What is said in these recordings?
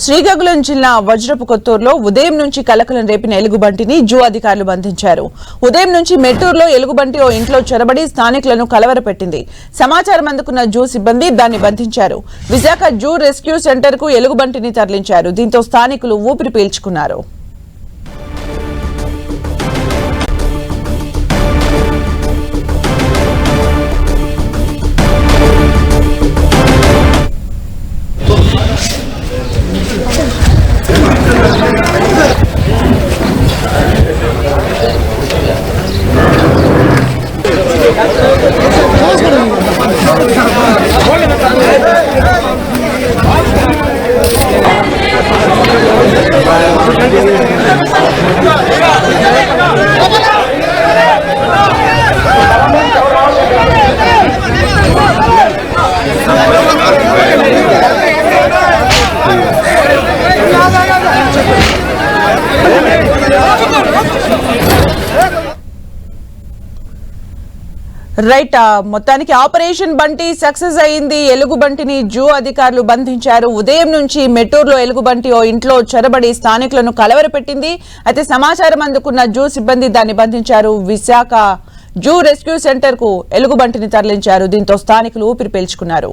శ్రీకాకుళం జిల్లా వజ్రపు కొత్తూరులో ఉదయం నుంచి కలకలం రేపిన ఎలుగుబంటిని జూ అధికారులు బంధించారు. ఉదయం నుంచి మెట్టూరులో ఎలుగుబంటి ఓ ఇంట్లో చొరబడి స్థానికులను కలవరపెట్టింది. సమాచారం అందుకున్న జూ సిబ్బంది దాన్ని బంధించారు. విశాఖ జూ రెస్క్యూ సెంటర్ కు ఎలుగుబంటిని తరలించారు. దీంతో స్థానికులు ఊపిరి పీల్చుకున్నారు. రైట్, మొత్తానికి ఆపరేషన్ బంటి సక్సెస్ అయింది. ఎలుగుబంటిని జూ అధికారులు బంధించారు. ఉదయం నుంచి మెట్టూరులో ఎలుగుబంటి ఓ ఇంట్లో చొరబడి స్థానికులను కలవరపెట్టింది. అయితే సమాచారం అందుకున్న జూ సిబ్బంది దాన్ని బంధించారు. విశాఖ జూ రెస్క్యూ సెంటర్ కు ఎలుగుబంటిని తరలించారు. దీంతో స్థానికులు ఊపిరి పీల్చుకున్నారు.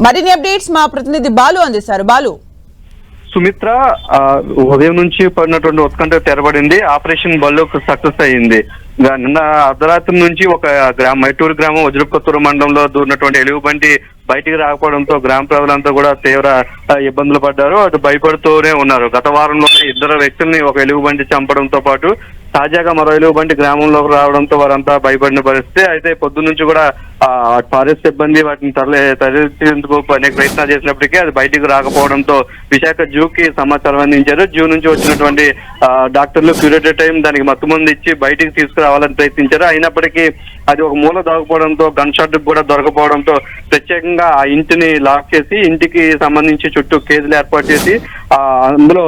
మరిన్ని అప్డేట్స్ మా ప్రతినిధి బాలు అందిస్తారు. బాలు, సుమిత్ర, ఉదయం నుంచి పడినటువంటి ఉత్కంఠ తెరబడింది. ఆపరేషన్ బల్లోక్ సక్సెస్ అయ్యింది. నిన్న అర్ధరాత్రి నుంచి ఒక మైటూరు గ్రామం వజ్రపుకొత్తూరు మండలంలో దూరినటువంటి ఎలుగుబంటి బయటికి రాకపోవడంతో గ్రామ ప్రజలంతా కూడా తీవ్ర ఇబ్బందులు పడ్డారు. అటు భయపడుతూనే ఉన్నారు. గత వారంలోనే 2 వ్యక్తుల్ని ఒక ఎలుగుబంటి చంపడంతో పాటు తాజాగా మరో ఎలుగుబంటి గ్రామంలోకి రావడంతో వారంతా భయపడిన పరిస్థితి. అయితే పొద్దు నుంచి కూడా ఫారెస్ట్ సిబ్బంది వాటిని తరలించేందుకు అనేక ప్రయత్నాలు చేసినప్పటికీ అది బయటికి రాకపోవడంతో విశాఖ జూకి సమాచారం అందించారు. జూ నుంచి వచ్చినటువంటి డాక్టర్లు క్యూరేటివ్ టైం దానికి మత్తుమంది ఇచ్చి బయటికి తీసుకురావాలని ప్రయత్నించారు. అయినప్పటికీ అది ఒక మూల దాగుపోవడంతో గన్ షాట్ కూడా దొరకపోవడంతో ప్రత్యేకంగా ఆ ఇంటిని లాక్ చేసి ఇంటికి సంబంధించి చుట్టూ కేజీలు ఏర్పాటు చేసి అందులో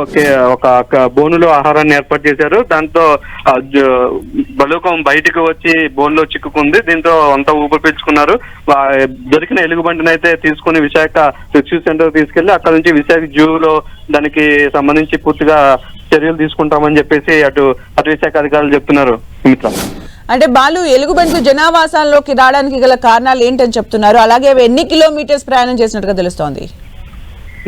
ఒక బోనులో ఆహారాన్ని ఏర్పాటు చేశారు. దాంతో బలూకం బయటకు వచ్చి బోన్లో చిక్కుకుంది. దీంతో అంతా ఊపిరి పీల్చుకున్నారు. దొరికిన ఎలుగుబంటిని అయితే తీసుకుని విశాఖ రెస్క్యూ సెంటర్ తీసుకెళ్లి అక్కడ నుంచి విశాఖ జూలో దానికి సంబంధించి పూర్తిగా చర్యలు తీసుకుంటామని చెప్పేసి అటు విశాఖ అధికారులు చెప్తున్నారు. సుమిత్ర, అంటే బాలు, ఎలుగుబంట్లు జనావాసాల్లోకి రావడానికి గల కారణాలు ఏంటని చెప్తున్నారు? అలాగే ఎన్ని కిలోమీటర్స్ ప్రయాణం చేసినట్టుగా తెలుస్తోంది?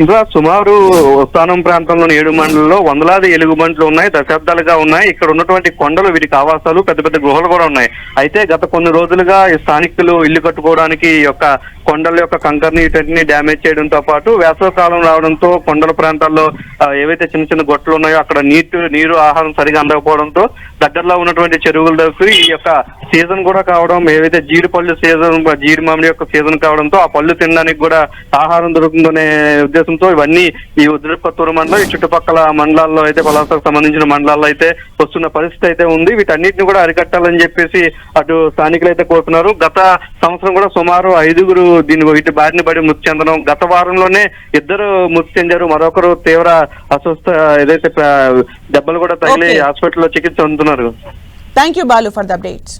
ఇంకా సుమారు ఉత్తానం ప్రాంతంలోని 7 మండలంలో వందలాది ఎలుగుబంట్లు ఉన్నాయి. దశాబ్దాలుగా ఉన్నాయి. ఇక్కడ ఉన్నటువంటి కొండలు వీటికి ఆవాసాలు, పెద్ద పెద్ద గుహలు కూడా ఉన్నాయి. అయితే గత కొన్ని రోజులుగా ఈ స్థానికులు ఇల్లు కట్టుకోవడానికి ఈ యొక్క కొండల యొక్క కంకర్ని వీటిని డ్యామేజ్ చేయడంతో పాటు వేసవకాలం రావడంతో కొండల ప్రాంతాల్లో ఏవైతే చిన్న చిన్న గొట్టలు ఉన్నాయో అక్కడ నీరు ఆహారం సరిగా అందకపోవడంతో దగ్గరలో ఉన్నటువంటి చెరువుల దగ్గర ఈ యొక్క సీజన్ కూడా కావడం, ఏవైతే జీడి పళ్ళు సీజన్, జీడి మామిడి యొక్క సీజన్ కావడంతో ఆ పళ్ళు తినడానికి కూడా ఆహారం దొరుకుతుందనే ఉద్దేశంతో ఇవన్నీ ఈ వజ్రపుకొత్తూరు మండలం, ఈ చుట్టుపక్కల మండలాల్లో అయితే పలాసకు సంబంధించిన మండలాల్లో అయితే వస్తున్న పరిస్థితి అయితే ఉంది. వీటన్నిటిని కూడా అరికట్టాలని చెప్పేసి అటు స్థానికులు అయితే కోరుతున్నారు. గత సంవత్సరం కూడా సుమారు 5గురు వీటి బారిన పడి మృతి చెందడం, గత వారంలోనే 2 మృతి చెందారు. మరొకరు తీవ్ర అస్వస్థ ఏదైతే దెబ్బలు కూడా తగిలి హాస్పిటల్లో చికిత్స అందుతున్నారు. Thank you Balu for the updates.